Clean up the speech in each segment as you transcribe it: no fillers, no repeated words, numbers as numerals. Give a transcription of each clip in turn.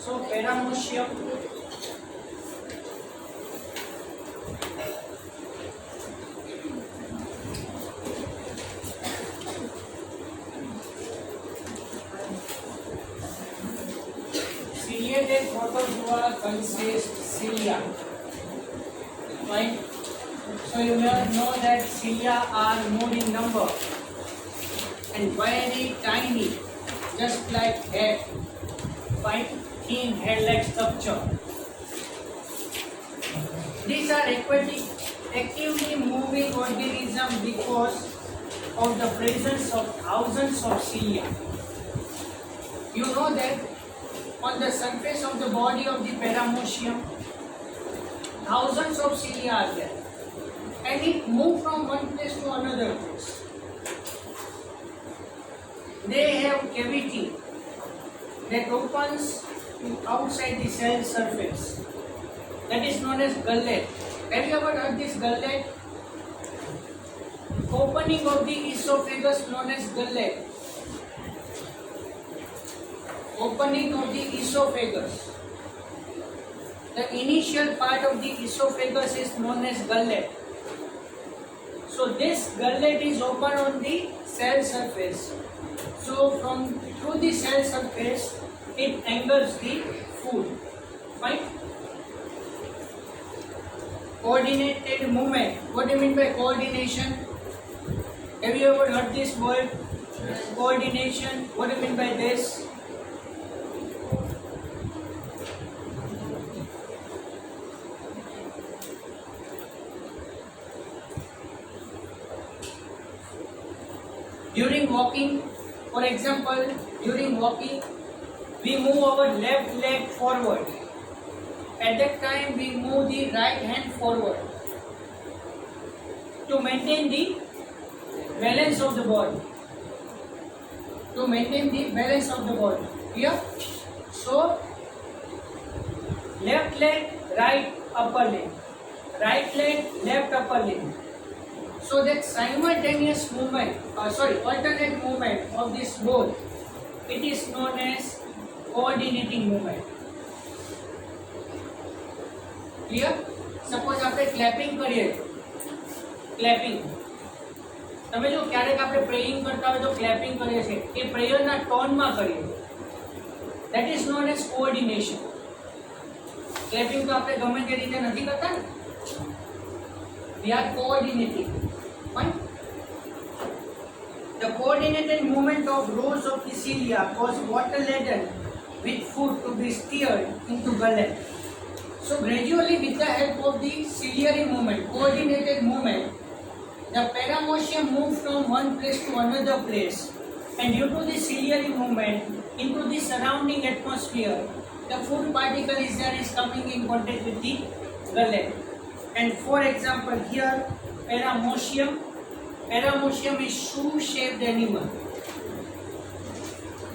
So Paramecium, ciliated protozoa consist cilia. Fine. So you know that cilia are more in number and very tiny, just like head. Fine, thin head-like structure. These are aquatic, actively moving organisms because of the presence of thousands of cilia. You know that on the surface of the body of the Paramecium, thousands of cilia are there, and it moves from one place to another place. They have cavity that opens outside the cell surface. That is known as gullet. Have you ever heard this gullet? Opening of the esophagus known as gullet. Opening of the esophagus. The initial part of the esophagus is known as gullet. So this gullet is open on the cell surface. So through the cell surface, it angles the food. Fine. Coordinated movement. What do you mean by coordination? Have you ever heard this word? Yes. Coordination. What do you mean by this? During walking, for example, during walking, we move our left leg forward. At that time, we move the right hand forward to maintain the balance of the body. To maintain the balance of the body. Here, so left leg, right upper leg, right leg, left upper leg. So that simultaneous movement, alternate movement of this both, it is known as coordinating movement. Clear? Suppose આપણે clapping કરીએ, clapping. તમે જો ક્યારેક આપણે પ્રેયિંગ કરતા હોય તો clapping કરીએ છીએ, એ પ્રેયરના ટોનમાં કરીએ. That is known as coordination. Clapping તો આપણે ગમે તે રીતે નથી કરતા ને. We are coordinating. Fine. The coordinated movement of rows of the cilia cause water laden with food to be steered into gullet. So gradually, with the help of the ciliary movement, coordinated movement, the Paramecium moves from one place to another place, and due to the ciliary movement into the surrounding atmosphere, the food particle is coming in contact with the gullet. And for example, here Paramecium is shoe-shaped animal.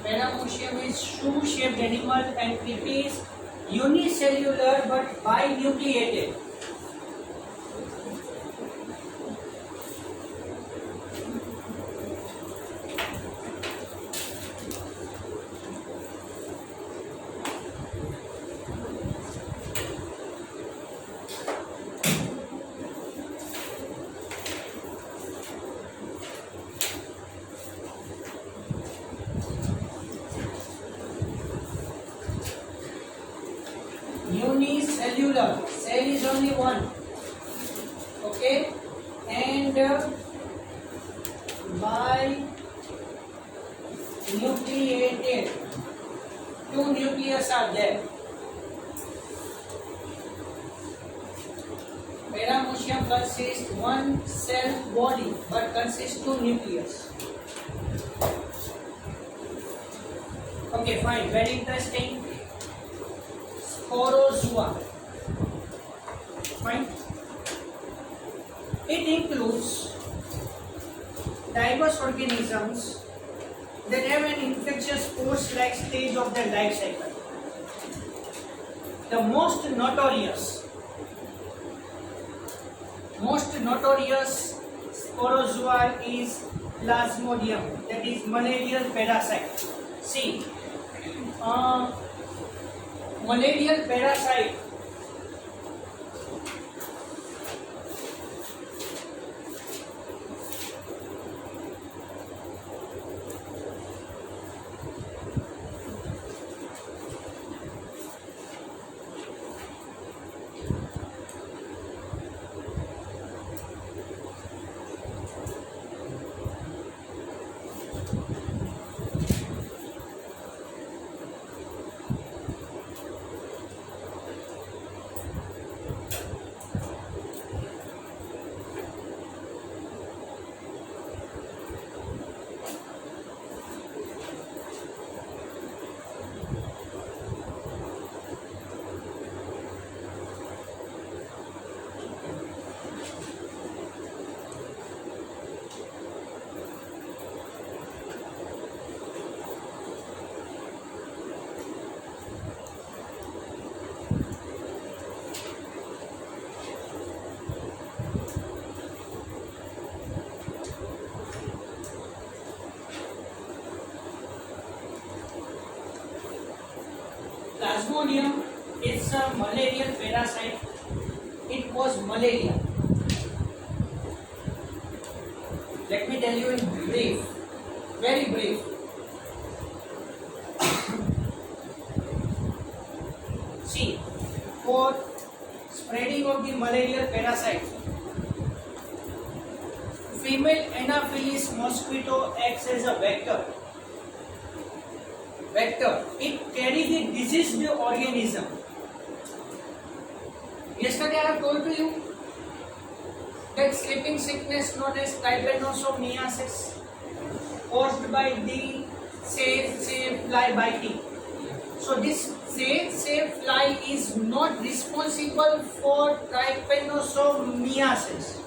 Paramecium is shoe-shaped animal, and it is unicellular but binucleated. Unicellular, cell is only one, okay, and binucleated, two nucleus are there. Paramecium consists one cell body but consists two nucleus. Okay, fine, very interesting. Sporozoa. Fine. It includes diverse organisms that have an infectious spores-like stage of their life cycle. The most notorious sporozoa is Plasmodium, that is malarial parasite. See, malarial parasite Plasmodium is a malarial parasite. It causes malaria. Let me tell you in brief, very brief. See, for spreading of the malarial parasite, female Anopheles mosquito acts as a vector. It carries the diseased organism. Yesterday I have told to you that sleeping sickness known as trypanosomiasis caused by the say fly biting. So this say fly is not responsible for trypanosomiasis,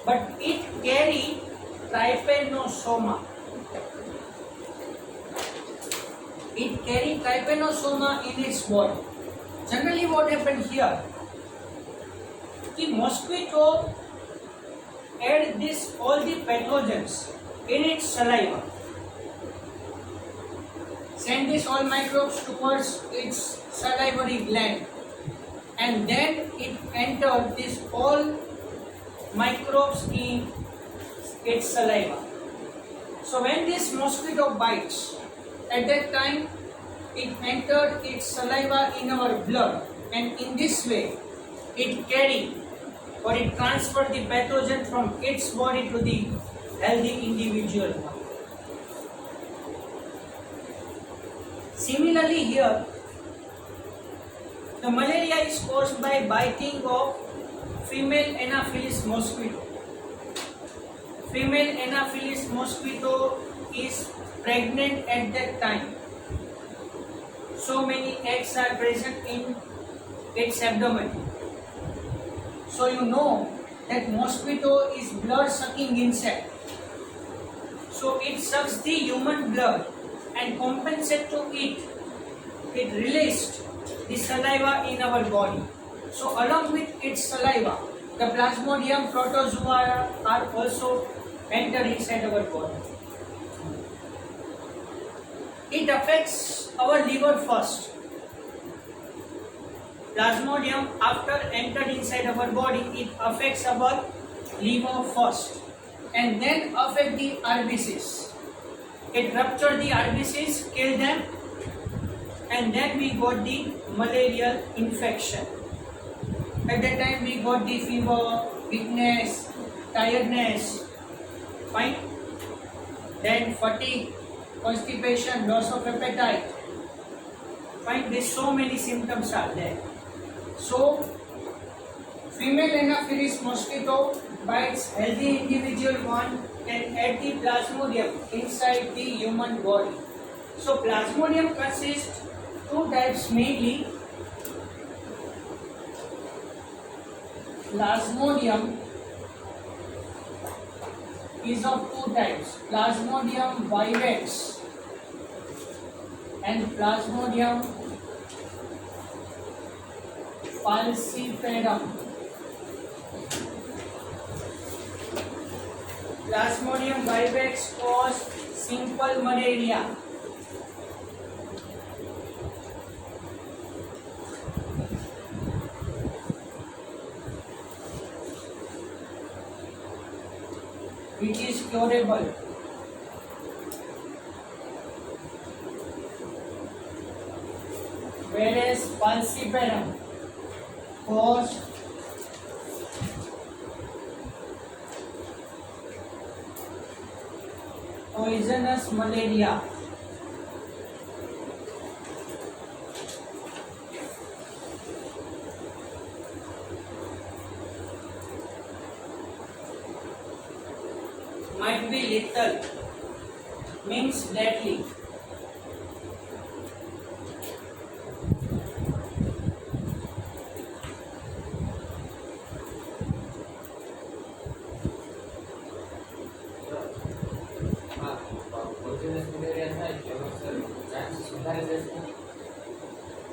but it carry trypanosoma. It carries trypanosoma in its body. Generally what happened here, the mosquito add this all the pathogens in its saliva, send this all microbes towards its salivary gland, and then it enter this all microbes in its saliva. So when this mosquito bites, at that time it entered its saliva in our blood, and in this way it carry or it transfer the pathogen from its body to the healthy individual. Similarly here, the malaria is caused by biting of female Anopheles mosquito. Female Anopheles mosquito is pregnant at that time. So many eggs are present in its abdomen. So you know that mosquito is blood sucking insect. So it sucks the human blood and compensate to it. It released the saliva in our body. So along with its saliva, the Plasmodium protozoa are also entered inside our body. It affects our liver first. Plasmodium, after entered inside our body, it affects our liver first, and then affect the RBCs. It rupture the RBCs, kill them, and then we got the malarial infection. At that time we got the fever, weakness, tiredness, fine. Then fatigue, constipation, loss of appetite. Fine, there's so many symptoms are there. So, female Anopheles mosquito bites healthy individual one and add the Plasmodium inside the human body. So, Plasmodium consists two types mainly. Plasmodium is of two types, Plasmodium vivax and Plasmodium falciparum. Plasmodium vivax cause simple malaria. which is curable. Whereas falciparum cause poisonous malaria. Might be lethal, means deadly.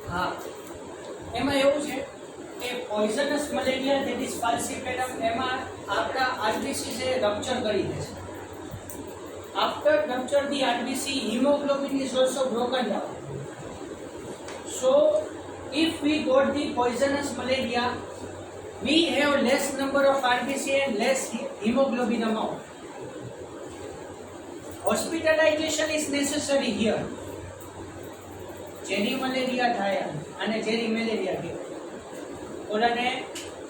હા, એમાં એવું છે કે poisonous malaria that is ફાલ્સિપેરમ, એમાં આપણા RBC છે rupture કરી દે છે. After rupture the RBC haemoglobin is also broken down. So if we got the poisonous malaria, we have less number of RBC and less hemoglobin amount. Hospitalization is necessary here. Jerry malaria થાય અને જેરી malaria કહેવાય, ઓલાને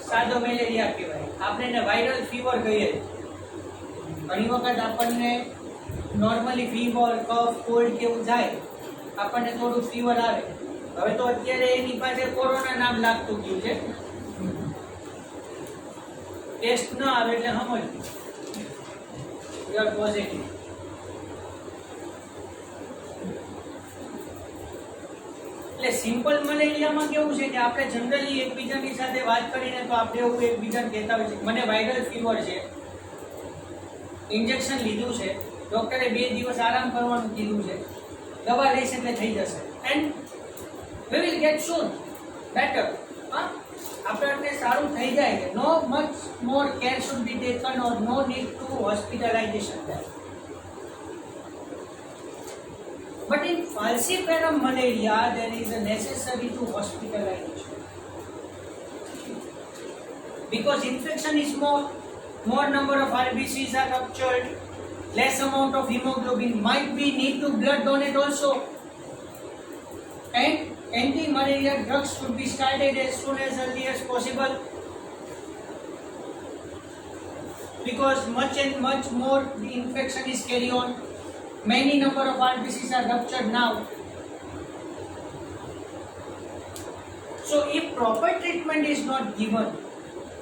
સાદો malaria કહેવાય, આપણે એને viral fever કહીએ. ઘણી વખત આપણને નોર્મલી ફીવર, કફ, કોલ્ડ કેવું થાય, આપણને થોડું ફીવર આવે. હવે તો અત્યારે એની પાસે કોરોના નામ લાગતું ગયું છે. ટેસ્ટ ન આવે એટલે સમજ યુ આર પોઝિટિવ. એટલે સિમ્પલ મલેરિયામાં કેવું છે કે આપણે જનરલી એકબીજાની સાથે વાત કરીને તો આપણે એવું એકબીજાને કહેતા હોય છે મને વાયરલ ફીવર છે, ઇન્જેક્શન લીધું છે, ડોક્ટરે 2 દિવસ આરામ કરવાનું કીધું છે, દવા લઈશ એટલે થઈ જશે and we will get soon better. આપણે સારું થઈ જાય. No much more care should be taken or no need to hospitalization there. But in falciparum malaria there is a necessary to hospitalization because infection is more number of RBCs are ruptured, less amount of hemoglobin, might be need to blood donate also, and anti-malaria drugs should be started as soon as early as possible because much and much more the infection is carry on. Many number of RBCs are ruptured now. So if proper treatment is not given,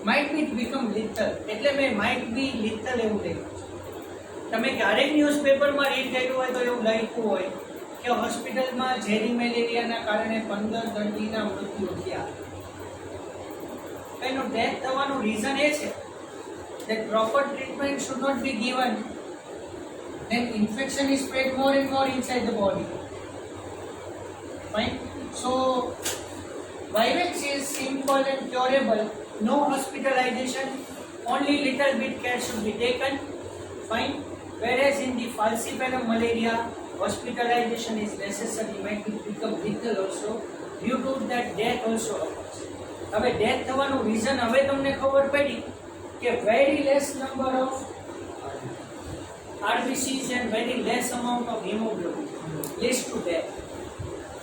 might be become lethal. એટલે મેં might be lethal એવું લખ્યું છે. તમે ક્યારેક ન્યૂઝપેપરમાં read કર્યું હોય તો એવું લખ્યું હોય કે હોસ્પિટલમાં ઝેરી મેલેરિયાના કારણે 15 દર્દીના મૃત્યુ થયા. એનું ડેથ થવાનું રીઝન એ છે that proper treatment should not be given, then infection is spread more and more inside the body. Fine. So Vivex is simple and curable, no hospitalization, only little bit care should be taken. Fine. Whereas in the falciparum malaria, hospitalization is necessary, might become lethal also, due to that death also occurs. હવે death થવાનું reason હવે તમને ખબર પડી કે very less number of RBCs and very less amount of hemoglobin leads to death.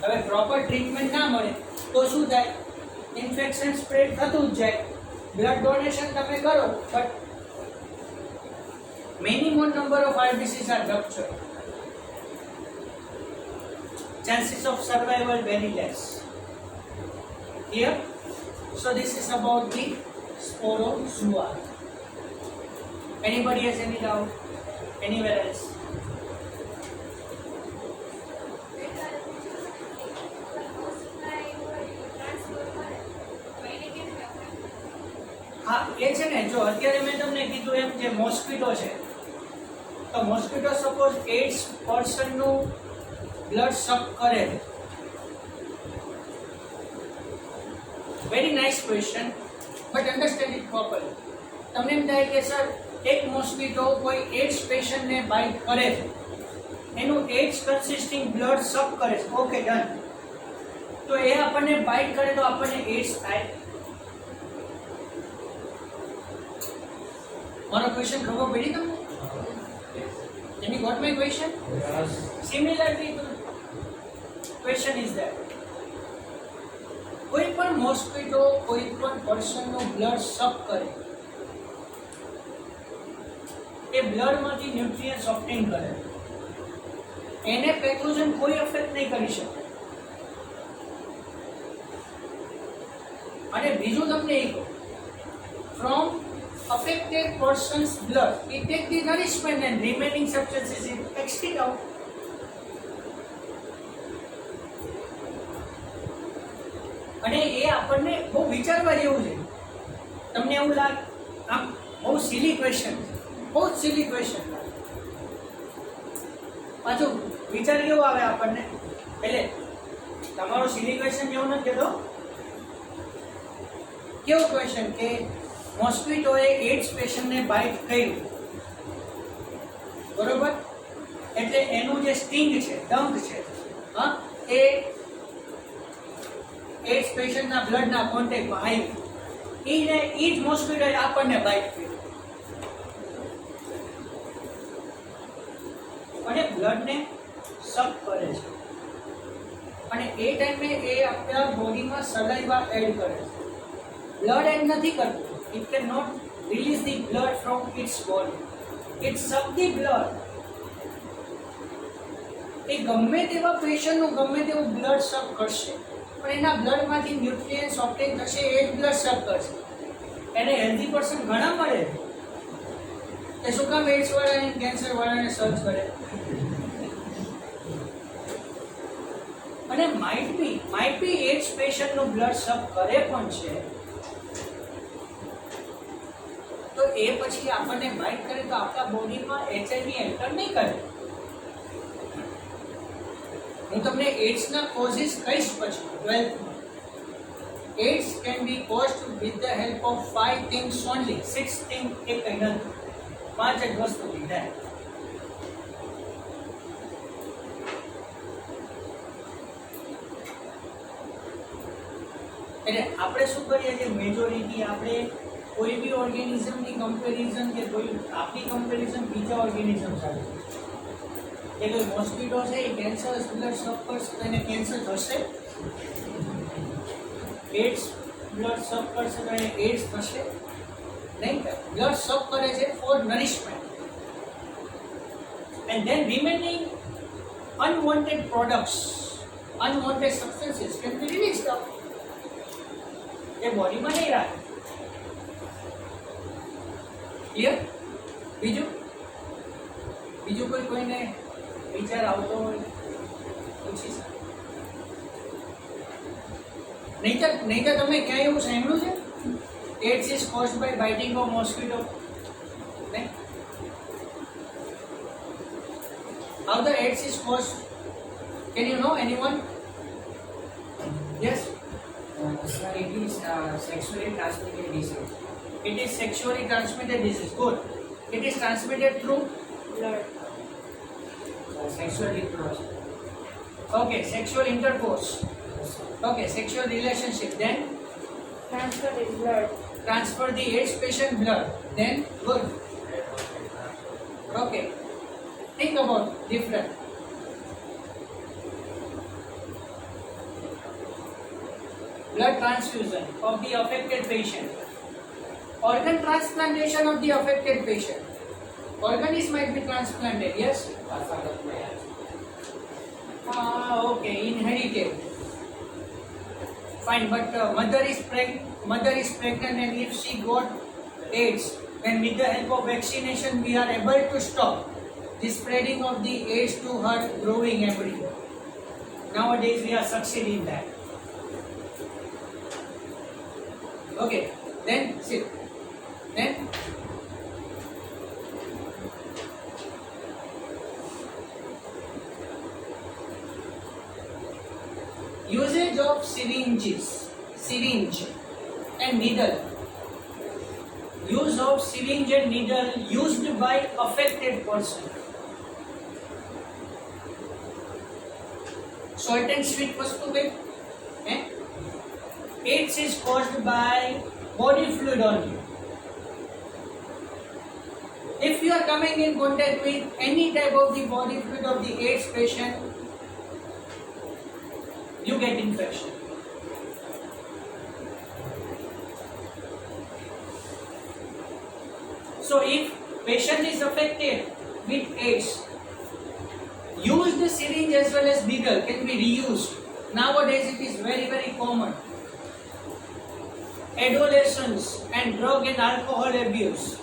હવે proper treatment ના મળે તો શું થાય? ઇન્ફેક્શન સ્પ્રેડ થતું જ જાય. બ્લડ ડોનેશન તમે કરો but many more number of RBCs are ruptured. Chances of survival very less. Here, so this is about the sporozoa. Anybody has any doubt? Anywhere else? હા, એ છે ને, જો અત્યારે મેં તમને કીધું એમ જે મોસ્કિટો છે, તો મોસ્કિટો સપોઝ 8% નું બ્લડ સક કરે. Very nice question but understand it properly. તમને એમ થાય કે સર એક મોસ્કિટો કોઈ એડ્સ પેશન્ટને બાઇટ કરે છે, એનું એડ્સ કન્સિસ્ટિંગ બ્લડ સક કરે છે, ઓકે ડન. તો એ આપણને બાઇટ કરે તો આપણને એડ્સ થાય. મારો ક્વેશ્ચન ખબર પડી તમને? Any got my question? Yes. Similarly, the question is that કોઈ પણ મોસ્કિટો કોઈ પણ પર્સનનું બ્લડ સક કરે, એ બ્લડમાંથી ન્યુટ્રિયન્ટ્સ ઓબ્ટેન કરે, એને પેથોજન કોઈ અફેક્ટ નહીં કરી શકે. અને બીજું તમને એ કહું, from affected person's blood it take the nourishment and remaining substances it excrete out. અને એ આપણને બહુ વિચારવા જેવું છે. તમને એવું લાગે આમ બહુ સિલી ક્વેશ્ચન, બહુ સિલી ક્વેશ્ચન, પાછું વિચાર કેવો આવે આપણને, એટલે તમારો સિલી ક્વેશ્ચન જેવું નથી કહેતો, કેવો ક્વેશ્ચન કે મોસ્કિટોએ એડ્સ પેશન્ટને બાઇટ કર્યું, બરોબર, એટલે એનું જે સ્ટિંગ છે, ડંક છે, હા, એ એડ્સ પેશન્ટના બ્લડના કોન્ટેક્ટમાં આવ્યું, એ જ મોસ્કિટોએ આપણને બાઇટ કર્યું અને બ્લડને સક કરે છે. અને એ ટાઈમે એ આપણા બોડીમાં સલાઈવા એડ કરે છે. બ્લડ એડ નથી કરતું. It cannot release the blood from its body. It suck the blood. એ ગમે તેવા પેશન્ટનું ગમે તેવું બ્લડ સક કરશે, પણ એના બ્લડમાંથી ન્યુટ્રિયન્ટ્સ ઓબ્ટેન થશે, એ જ બ્લડ સક કરશે. એને હેલ્ધી પર્સન ઘણા મળે, એ શું કામ એડ્સ વાળાને કેન્સર વાળાને સર્ચ કરે? અને might be ads પેશન્ટનું blood suck કરે પણ છે, તો એ પછી આપણને બાઇટ કરે તો આપણા બોડીમાં એચઆઈવી એન્ટર નહીં કરે. હું તમને એડ્સના કોઝિસ કહીશ પછી 12th. AIDS can be caused with the help of 5 things only. 6 thing એ કંઈ નથી, 5 જ વસ્તુ લીધા. એટલે આપણે શું કરીએ છીએ, મેજોરિટી આપણે કોઈ બી ઓર્ગેનિઝમની કમ્પેરિઝન કે કોઈ આપણી કમ્પેરિઝન બીજા ઓર્ગેનિઝમ સાથે, એ કોઈ મોસ્કિટો છે એ કેન્સર બ્લડ સક કરશે તો એને કેન્સર થશે, એડ્સ બ્લડ સક કરશે તો એને એડ્સ થશે નહીં. બ્લડ સક કરે છે for nourishment and then remaining unwanted products, unwanted substances can be released out. એ બોડીમાં નહીં રાખે. ક્લિયર? બીજું કોઈને વિચાર આવતો હોય પૂછી શકે. નહીં તો તમે ક્યાંય એવું સાંભળ્યું છે AIDS is caused by biting of mosquito? નહીં. How the AIDS is caused? Can you know anyone? Yes. It is sexually transmitted disease. It is sexually transmitted disease. Good. It is transmitted through blood. Sexual intercourse. okay, sexual intercourse. Okay, sexual relationship. Then Transfer is blood. transfer the AIDS patient blood. Then good. Okay. Think about different. Blood transfusion of the affected patient. Organ transplantation of the affected patient. Organs might be transplanted, yes? Okay, inherited. Fine, but mother is pregnant and if she got AIDS, then with the help of vaccination we are able to stop the spreading of the AIDS to her growing embryo. Nowadays we are succeeding in that. Okay, then sit. Then usage of syringe and needle. Use of syringe and needle used by affected person. Salt and sweet वस्तु में AIDS is caused by body fluid only. If you are coming in contact with any type of the body fluid of the AIDS patient, you get infection. So if patient is affected with AIDS, used syringe as well as needle can be reused. Nowadays it is very, very common. Adolescents and drug and alcohol abuse.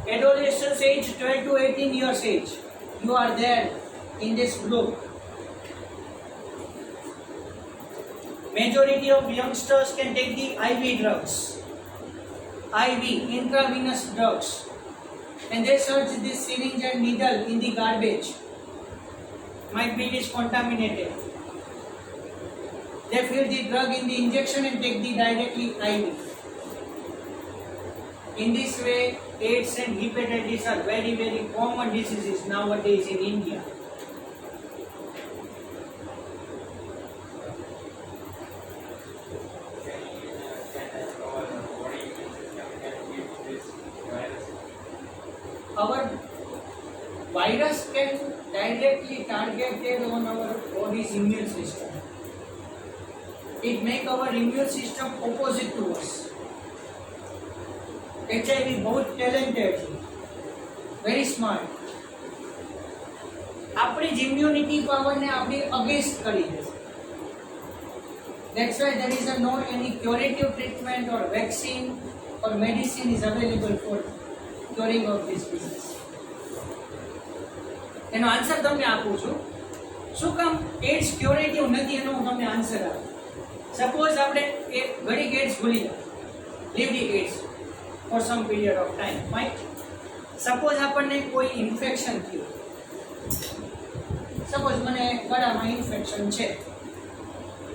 Adolescents age 12 to 18 years age. You are there in this group. Majority of youngsters can take the IV drugs. IV, intravenous drugs. And they search this syringe and needle in the garbage. Might be it is contaminated. They fill the drug in the injection and take the directly IV. In this way, AIDS and hepatitis are very, very common diseases nowadays in India. Our virus can directly target on our body's immune system. It makes our immune system opposite to us. HIV बहुत talented છે, very smart. આપણી જ immunity power ને આપણી against કરી દે. That's why there is no any curative treatment or vaccine or medicine is available for curing of this disease. એનો answer તમને આપું છું. શું કામ AIDS ક્યુરેટિવ નથી એનો હું તમને આન્સર આપું. સપોઝ આપણે એક ઘડી AIDS ભૂલી જાઓ, leave the AIDS for some period of time, right? Suppose આપણને કોઈ ઇન્ફેક્શન થયું, સપોઝ મને ગળામાં ઇન્ફેક્શન છે,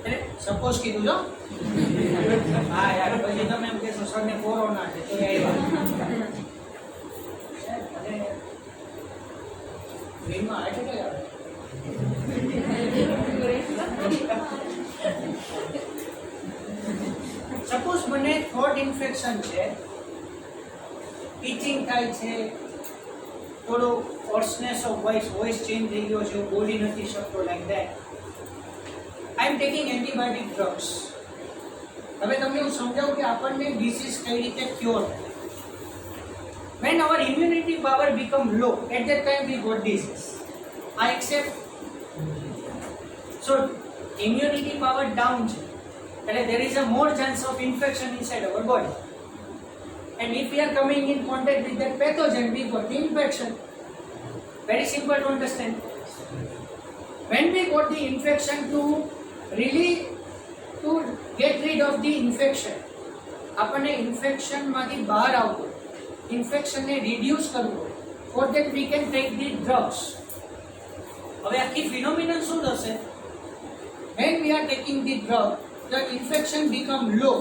એટલે સપોઝ કીધું જો હા યાર, પછી તમે એમ કહેશો સરને કોરોના છે તો આવ્યા વીમાં હાર્ટ એટેક આવે. સપોઝ મને થ્રોટ ઇન્ફેક્શન છે, ટીચિંગ થાય છે, થોડો હોર્સનેસ ઓફ વોઇસ ચેન્જ થઈ ગયો છે, બોલી નથી શકતો, like that. I am taking antibiotic drugs. હવે તમને હું સમજાવું કે આપણને ડિસીઝ કઈ રીતે ક્યોર થાય. When our immunity power become low, at that time we got disease. I accept. So immunity power down છે, એટલે there is a more chance of infection inside our body. And if we are coming in contact with that pathogen, we got the infection. Very simple to understand. When we got the infection, to get rid of the infection, આપણને infection માંથી બહાર આવવું, infection ને reduce કરવું, for that we can take the drugs. હવે આખી ફિનોમિનન શું થશે? When we are taking the drug, the infection become low,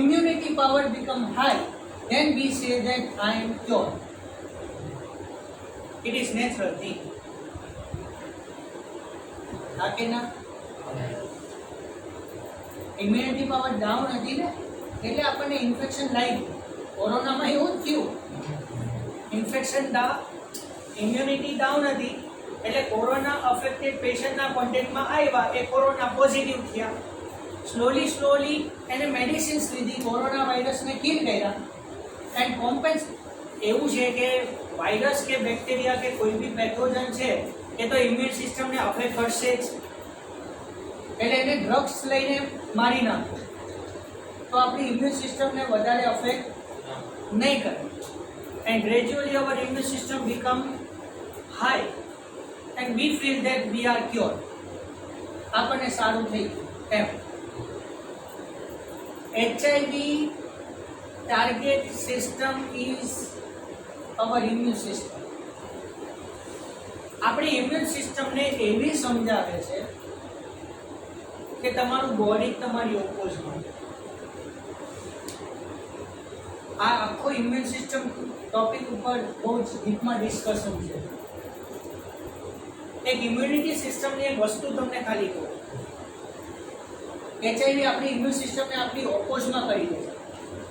immunity power become high. Then we say that I am cured. It is natural thing. Okay na? Immunity power down હતી ને, એટલે આપણને infection લાગ્યું. કોરોનામાં એવું જ થયું. Infection immunity down હતી, એટલે કોરોના અફેક્ટેડ પેશન્ટના કોન્ટેક્ટમાં આવ્યા, એ કોરોના પોઝિટિવ થયા. સ્લોલી એને મેડિસિન્સ લીધી, કોરોના વાયરસને કિલ કર્યા. એન્ડ કોમ્પેન્સ એવું છે કે વાયરસ કે બેક્ટેરિયા કે કોઈ બી પેથોજન છે એ તો ઇમ્યુન સિસ્ટમને અફેક્ટ કરશે જ, એટલે એને ડ્રગ્સ લઈને મારી નાખો તો આપણી ઇમ્યુન સિસ્ટમને વધારે અફેક્ટ નહીં કરે. And gradually our immune system become high and we feel that we are cure. આપણને સારું થઈ ગયું એમ. HIV target system is our immune system. આપણી ઇમ્યુન સિસ્ટમને એવી સમજાવે છે કે તમારું બોડી તમારી ઓપોઝમાં. આ આખો ઇમ્યુન સિસ્ટમ ટોપિક ઉપર બહુ જ ડીપમાં ડિસ્કશન છે. એક ઇમ્યુનિટી સિસ્ટમની એક વસ્તુ તમને ખાલી કહું, HIV આપણી ઇમ્યુન સિસ્ટમને આપણી ઓપોઝમાં કરી દે છે.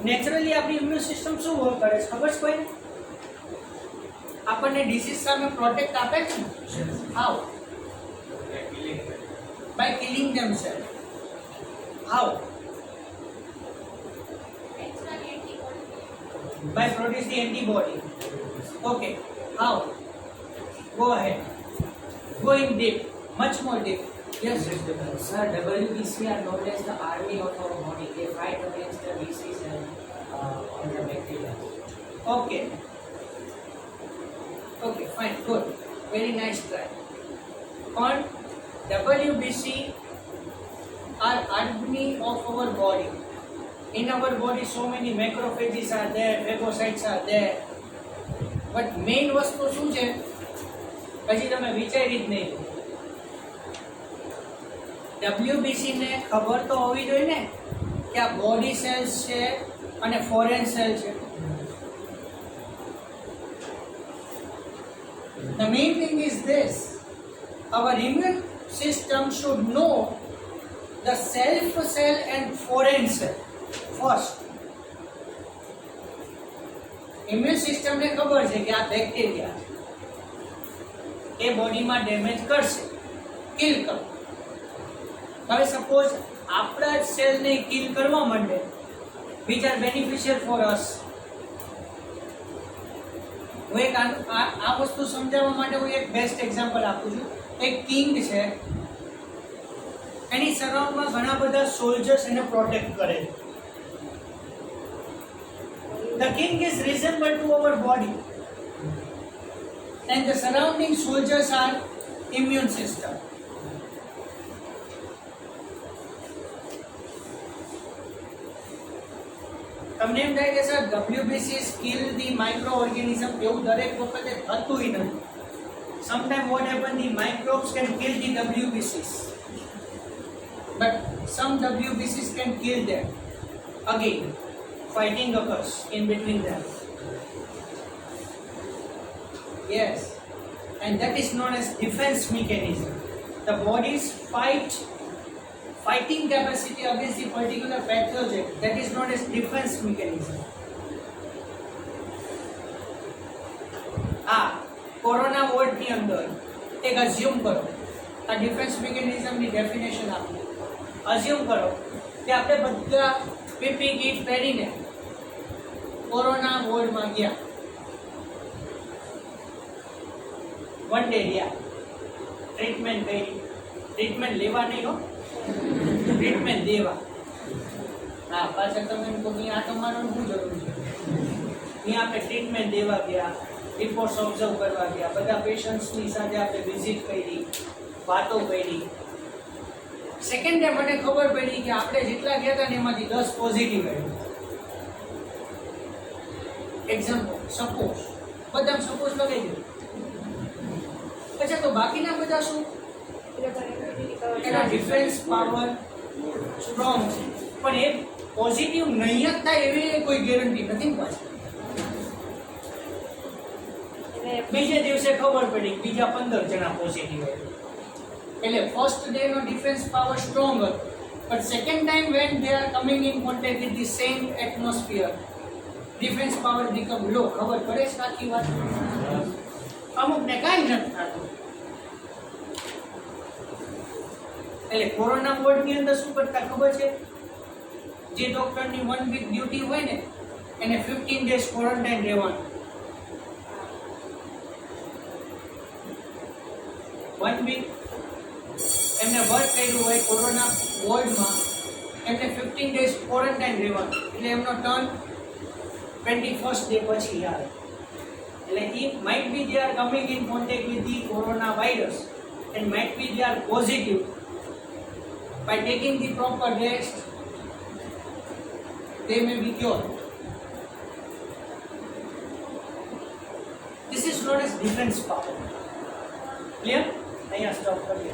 નેચરલી આપણી ઇમ્યુન સિસ્ટમ શું વર્ક કરે છે ખબર છે કોઈને? આપણને ડિસીઝ સામે પ્રોટેક્ટ આપે છે ને? How? By killing themselves. How? By producing antibody. Okay. How? Go ahead. Go in deep. Much more deep. Yes. Sir, WBC are known as the army of our body. They fight against the disease and the bacteria. Okay. Okay, fine, good. Very nice try. On WBC are army of our body. In our body, so many macrophages are there, phagocytes are there. But main વસ્તુ શું છે? હજી તમે વિચારી જ નહીં. WBC ને ખબર તો હોવી જોઈએ ને કે આ બોડી સેલ્સ છે અને ફોરેન સેલ છે. The main thing is this: our immune system should know the self cell and foreign cell first. Immune system ને ખબર છે કે આ બેક્ટેરિયા છે, એ બોડીમાં ડેમેજ કરશે, કિલ કરો. હવે સપોઝ આપણા જ સેલને કિલ કરવા માંડે, which are beneficial for us. હું એક આ વસ્તુ સમજાવવા માટે હું એક બેસ્ટ એક્ઝામ્પલ આપું છું. એક કિંગ છે, એની સરાઉન્ડમાં ઘણા બધા સોલ્જર્સ એને પ્રોટેક્ટ કરે છે. The king is resembled to our body, and the surrounding soldiers are immune system. તમને એમ થાય કે sir WBC kill the microorganism, એવું દરેક વખતે થતું નથી. Sometimes what happen, the microbes can kill the WBCs, but some WBCs can kill them. Again, fighting occurs in between them. Yes, and that is known as defense mechanism. The body's fighting capacity against the particular pathogen, that is known as defense mechanism. Corona વોર્ડની અંદર એક assume કરો, આ defence મિકેનિઝમની definition આપી. Assume કરો કે આપણે બધા પીપી કીટ પહેરીને કોરોના વોર્ડમાં ગયા, વન ડે રહ્યા, ટ્રીટમેન્ટ કરી. ટ્રીટમેન્ટ લેવા નહીં હો, ટ્રીટમેન્ટ દેવા. હા, પાછળ તમે એમ કહો કે આ તમારું શું જરૂર છે? ત્યાં આપણે ટ્રીટમેન્ટ દેવા ગયા, રિપોર્ટ્સ ઓબ્ઝર્વ કરવા ગયા, બધા પેશન્ટ્સની સાથે આપણે વિઝિટ કરી, વાતો કરી. સેકન્ડ ડે મને ખબર પડી કે આપણે જેટલા ગયા હતા ને એમાંથી 10 પોઝિટિવ આવ્યું. એક્ઝામ્પલ, સપોઝ બધા સપોઝ લગાવી દો. અચ્છા, તો બાકીના બધા શું? એના ડિફેન્સ પાવર સ્ટ્રોંગ છે, પણ એ પોઝિટિવ નહીં જ થાય એવી કોઈ ગેરંટી નથી ને પાછી. બીજે દિવસે ખબર પડી બીજા 15 જણા પોઝિટિવ આવ્યા. એટલે ફર્સ્ટ ડે નો ડિફેન્સ પાવર સ્ટ્રોંગ હતો, but second time when they are coming in contact with the same atmosphere, defence power become low. ખબર પડે છે આખી વાત? અમુકને કાંઈ નથી થતું. એટલે કોરોના વોર્ડની અંદર શું કરતા ખબર છે? જે ડોક્ટરની 1 વીક ડ્યુટી હોય ને, એને 15 ડેઝ ક્વોરન્ટાઇન રહેવાનું. 1 વીક એમને વર્ક કર્યું હોય કોરોના વોર્ડમાં, એમને 15 ડેઝ ક્વોરન્ટાઇન રહેવાનું. એટલે એમનો ટર્ન 21st ડે પછી આવે. એટલે it might be they are coming in contact with the coronavirus and might be they are positive. By taking the proper rest, they may be cured. This is known as defense power. Clear? અહીંયા stop કરીએ.